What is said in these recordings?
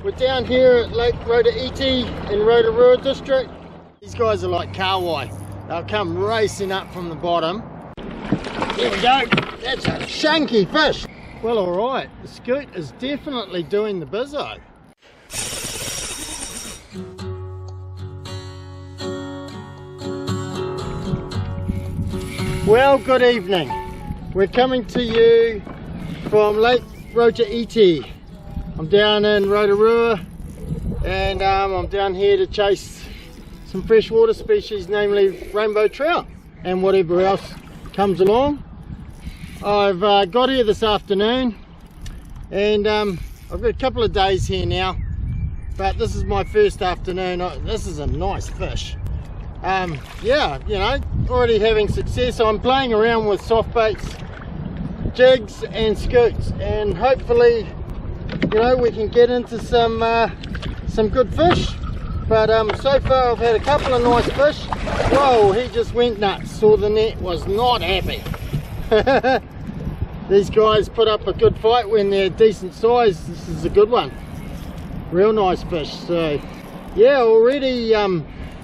We're down here at Lake Rotoiti in Rotorua district. These guys are like Kayak. They'll come racing up from the bottom. Here we go. That's a chunky fish. Well, alright, the scoot is definitely doing the bizzo. Well, good evening. We're coming to you from Lake Rotoiti. I'm down in Rotorua and I'm down here to chase some freshwater species, namely rainbow trout and whatever else comes along. I've got here this afternoon and I've got a couple of days here now, but this is my first afternoon. This is a nice fish. Yeah, you know, already having success. I'm playing around with soft baits, jigs and scoots, and hopefully, you know, we can get into some good fish. But so far I've had a couple of nice fish. Whoa, he just went nuts. Saw the net, was not happy. These guys put up a good fight when they're decent size. This is a good one. Real nice fish. So yeah, already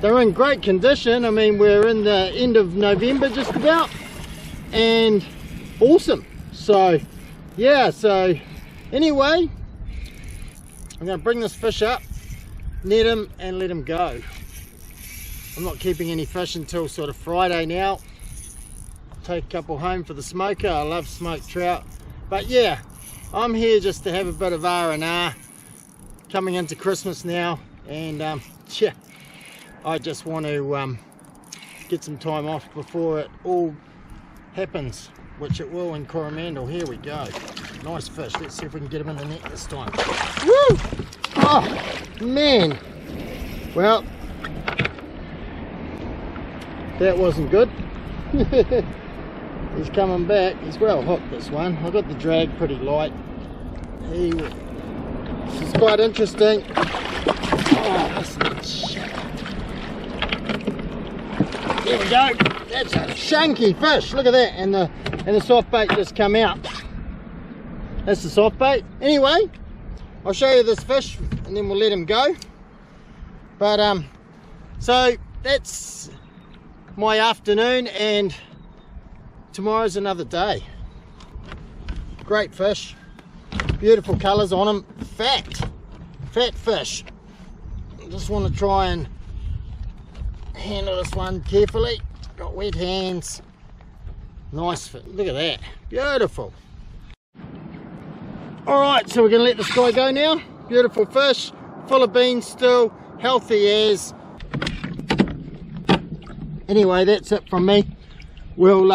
they're in great condition. I mean, we're in the end of November just about, and awesome. So yeah, so anyway, I'm going to bring this fish up, net him and let him go. I'm not keeping any fish until sort of Friday now. Take a couple home for the smoker. I love smoked trout. But yeah, I'm here just to have a bit of R&R coming into Christmas now, and yeah, I just want to get some time off before it all happens, which it will in Coromandel. Here we go. Nice fish. Let's see if we can get him in the net this time. Woo! Oh man, well, that wasn't good. He's coming back. He's well hooked, this one. I got the drag pretty light. This is quite interesting. Oh, shit. There we go. That's a chunky fish. Look at that, and the soft bait just come out. That's the soft bait. Anyway, I'll show you this fish and then we'll let him go. But so that's my afternoon, and tomorrow's another day. Great fish, beautiful colours on him, fat fish. I just want to try and handle this one carefully. Got wet hands. Nice fish. Look at that, beautiful. Alright, so we're going to let this guy go now. Beautiful fish, full of beans still, healthy as. Anyway, that's it from me. We'll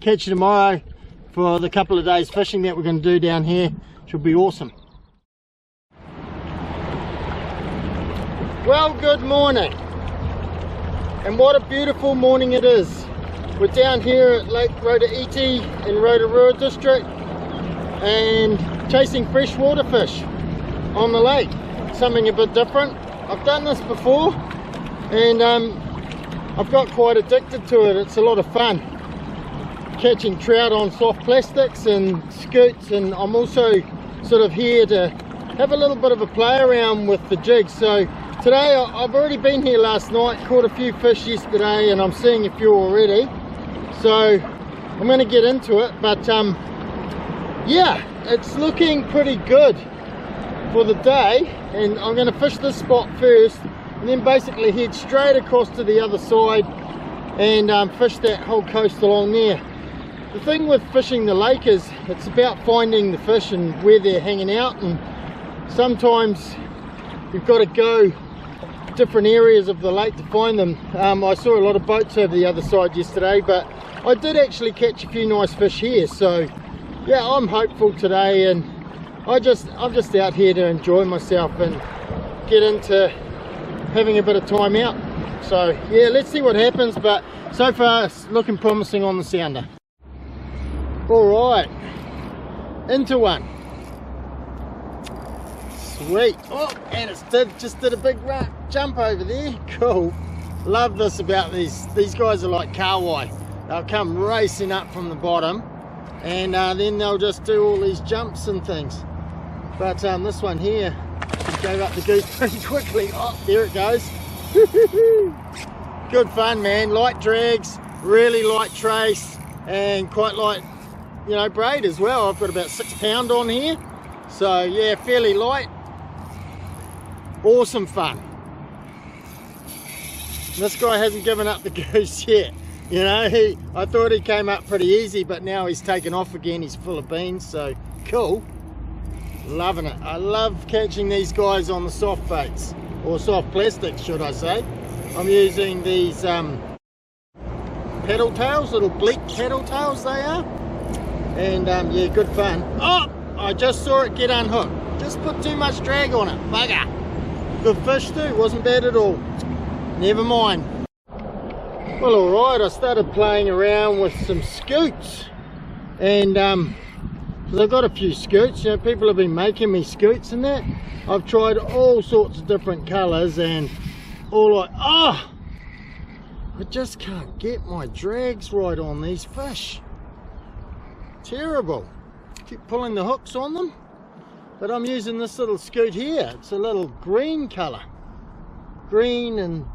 catch you tomorrow for the couple of days fishing that we're going to do down here. Should be awesome. Well, good morning. And what a beautiful morning it is. We're down here at Lake Rotoiti in Rotorua district and chasing freshwater fish on the lake. Something a bit different. I've done this before and I've got quite addicted to it. It's a lot of fun catching trout on soft plastics and scoots, and I'm also sort of here to have a little bit of a play around with the jigs. So today I've already been here last night, caught a few fish yesterday, and I'm seeing a few already. So I'm going to get into it, but yeah, it's looking pretty good for the day, and I'm going to fish this spot first and then basically head straight across to the other side and fish that whole coast along there. The thing with fishing the lake is it's about finding the fish and where they're hanging out, and sometimes you've got to go different areas of the lake to find them. I saw a lot of boats over the other side yesterday, but I did actually catch a few nice fish here. So yeah, I'm hopeful today, and I'm just out here to enjoy myself and get into having a bit of time out. So yeah, let's see what happens, but so far it's looking promising on the sounder. All right, into one. Sweet. Oh, and it just did a big jump over there. Cool. Love this about these guys are like Kayak. They'll come racing up from the bottom, and then they'll just do all these jumps and things. But this one here gave up the goose pretty quickly. Oh, there it goes. Good fun, man. Light drags, really light trace, and quite light, you know, braid as well. I've got about 6 pound on here, so yeah, fairly light. Awesome fun. This guy hasn't given up the goose yet. You know, I thought he came up pretty easy, but now he's taken off again. He's full of beans, so cool. Loving it. I love catching these guys on the soft baits, or soft plastics, should I say. I'm using these paddle tails, little bleak paddle tails they are. And yeah, good fun. Oh, I just saw it get unhooked. Just put too much drag on it. Bugger. Good fish too, wasn't bad at all. Never mind. Well, alright, I started playing around with some skutes. And I've got a few skutes. You know, people have been making me skutes and that. I've tried all sorts of different colours and all like, oh, I just can't get my drags right on these fish. Terrible. Keep pulling the hooks on them. But I'm using this little skute here. It's a little green colour. Green, and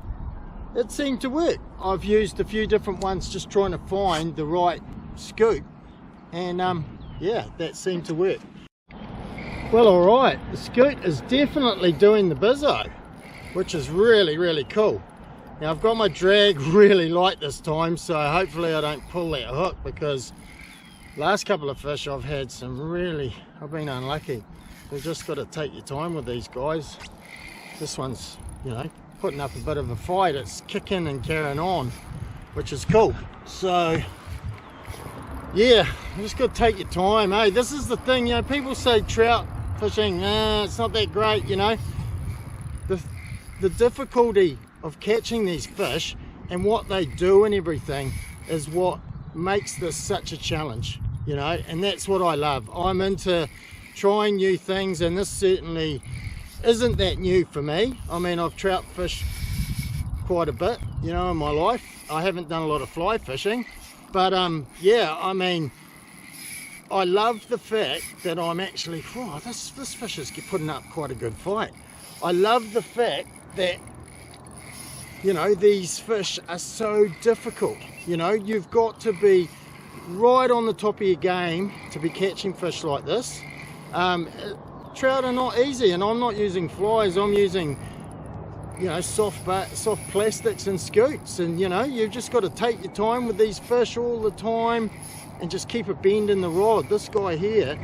it seemed to work. I've used a few different ones just trying to find the right skute. And yeah, that seemed to work. Well, alright, the skute is definitely doing the bizzo, which is really, really cool. Now I've got my drag really light this time, so hopefully I don't pull that hook, because last couple of fish I've had some really, I've been unlucky. You've just got to take your time with these guys. This one's, you know, putting up a bit of a fight. It's kicking and carrying on, which is cool. So yeah, you just got to take your time. Hey, this is the thing, you know, people say trout fishing, it's not that great, you know. The difficulty of catching these fish and what they do and everything is what makes this such a challenge, you know, and that's what I love. I'm into trying new things, and this certainly isn't that new for me. I mean, I've trout fished quite a bit, you know, in my life. I haven't done a lot of fly fishing, but yeah, I mean, I love the fact that I'm actually, oh, this fish is putting up quite a good fight. I love the fact that, you know, these fish are so difficult. You know, you've got to be right on the top of your game to be catching fish like this. Trout are not easy, and I'm not using flies. I'm using, you know, soft plastics and scoots, and you know, you've just got to take your time with these fish all the time and just keep a bend in the rod. This guy here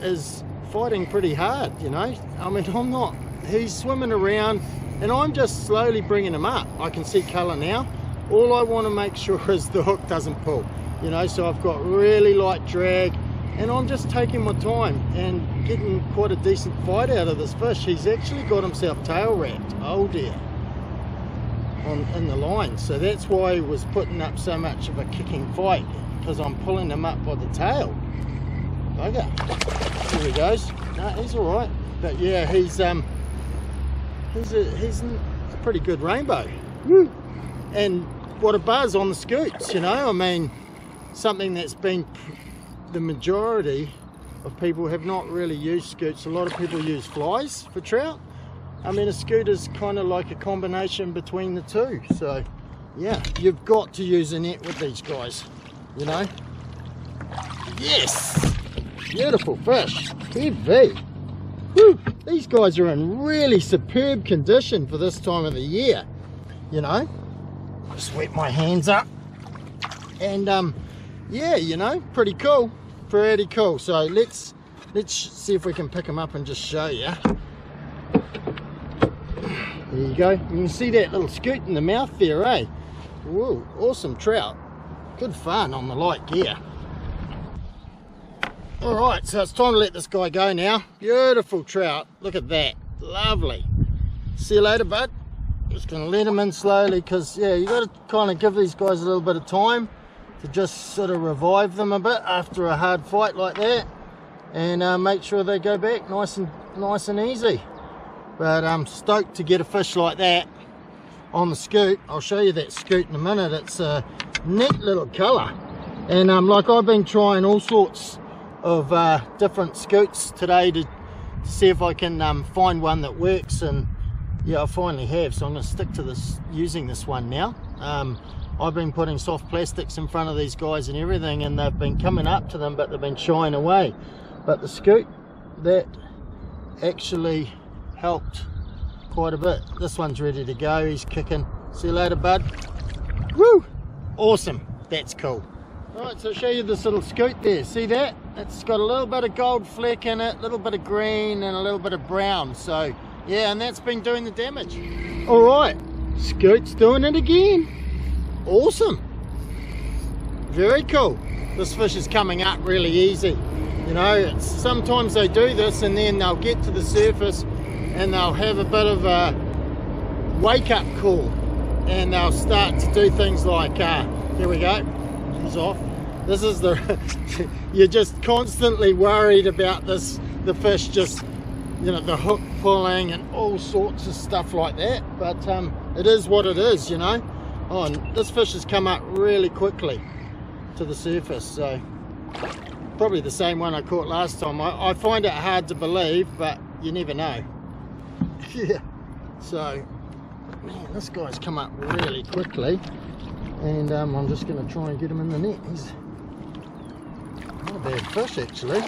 is fighting pretty hard, you know. I mean, I'm not, he's swimming around and I'm just slowly bringing him up. I can see colour now. All I want to make sure is the hook doesn't pull, you know, so I've got really light drag and I'm just taking my time and getting quite a decent fight out of this fish. He's actually got himself tail wrapped, oh dear, in the line, so that's why he was putting up so much of a kicking fight, because I'm pulling him up by the tail. Bugger. There he goes. No, he's all right, but yeah, he's a pretty good rainbow. Woo. And what a buzz on the scoots, you know. I mean, something that's been, the majority of people have not really used scoots. A lot of people use flies for trout. I mean, a scoot is kind of like a combination between the two. So yeah, you've got to use a net with these guys, you know. Yes, beautiful fish, heavy. Woo. These guys are in really superb condition for this time of the year, you know. Just wet my hands up, and yeah, you know, pretty cool, pretty cool. So let's see if we can pick them up and just show you. There you go. You can see that little scoot in the mouth there, eh? Whoa, awesome trout. Good fun on the light gear. Alright, so it's time to let this guy go now. Beautiful trout. Look at that. Lovely. See you later, bud. Just going to let him in slowly, because, yeah, you got to kind of give these guys a little bit of time to just sort of revive them a bit after a hard fight like that, and make sure they go back nice and easy. But I'm stoked to get a fish like that on the scoot. I'll show you that scoot in a minute. It's a neat little colour, and like I've been trying all sorts of different scoots today to to see if I can find one that works, and yeah, I finally have, so I'm going to stick to this, using this one now. I've been putting soft plastics in front of these guys and everything, and they've been coming up to them, but they've been shying away. But the scoot, that actually helped quite a bit. This one's ready to go, he's kicking. See you later, bud. Woo! Awesome, that's cool. Alright, so I'll show you this little scoot there. See that? It's got a little bit of gold fleck in it, a little bit of green and a little bit of brown. So yeah, and that's been doing the damage. Alright, scoot's doing it again. Awesome. Very cool. This fish is coming up really easy. You know, sometimes they do this and then they'll get to the surface and they'll have a bit of a wake-up call, and they'll start to do things like, here we go, he's off. This is the, you're just constantly worried about this, the fish just, you know, the hook pulling and all sorts of stuff like that, but it is what it is, you know. Oh, and this fish has come up really quickly to the surface, so probably the same one I caught last time. I find it hard to believe, but you never know. Yeah, so man, this guy's come up really quickly, and I'm just going to try and get him in the net. He's not a bad fish actually.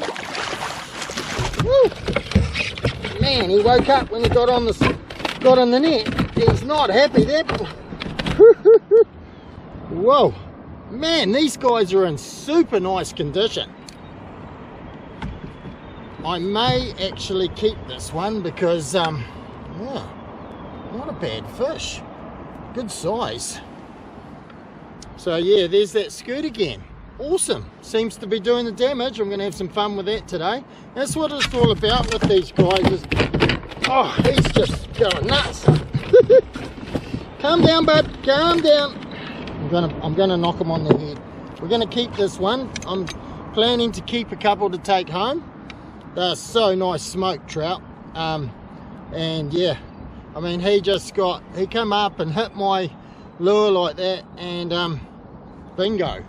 Woo! Man, he woke up when he got on the net. He's not happy there. Whoa, man, these guys are in super nice condition. I may actually keep this one because yeah, not a bad fish, good size. So yeah, there's that scoot again. Awesome, seems to be doing the damage. I'm gonna have some fun with that today. That's what it's all about with these guys is, oh, he's just going nuts. Calm down, bud, calm down. I'm gonna knock him on the head. We're gonna keep this one. I'm planning to keep a couple to take home. They're so nice smoked trout. And yeah, I mean, he came up and hit my lure like that, and bingo.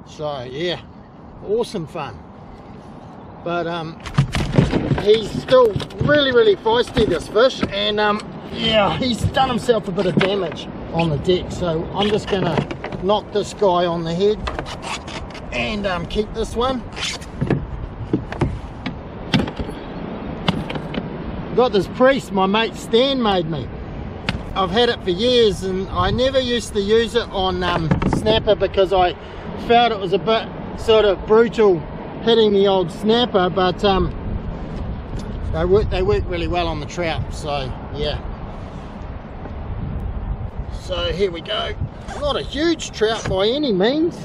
So yeah, awesome fun. But he's still really feisty, this fish, and yeah, he's done himself a bit of damage on the deck, so I'm just gonna knock this guy on the head and keep this one. Got this priest my mate Stan made me. I've had it for years, and I never used to use it on snapper because I felt it was a bit sort of brutal hitting the old snapper, but they work really well on the trout, so yeah. So here we go. Not a huge trout by any means,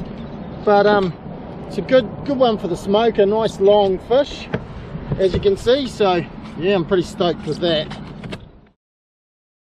but it's a good one for the smoker. Nice long fish, as you can see. So yeah, I'm pretty stoked with that.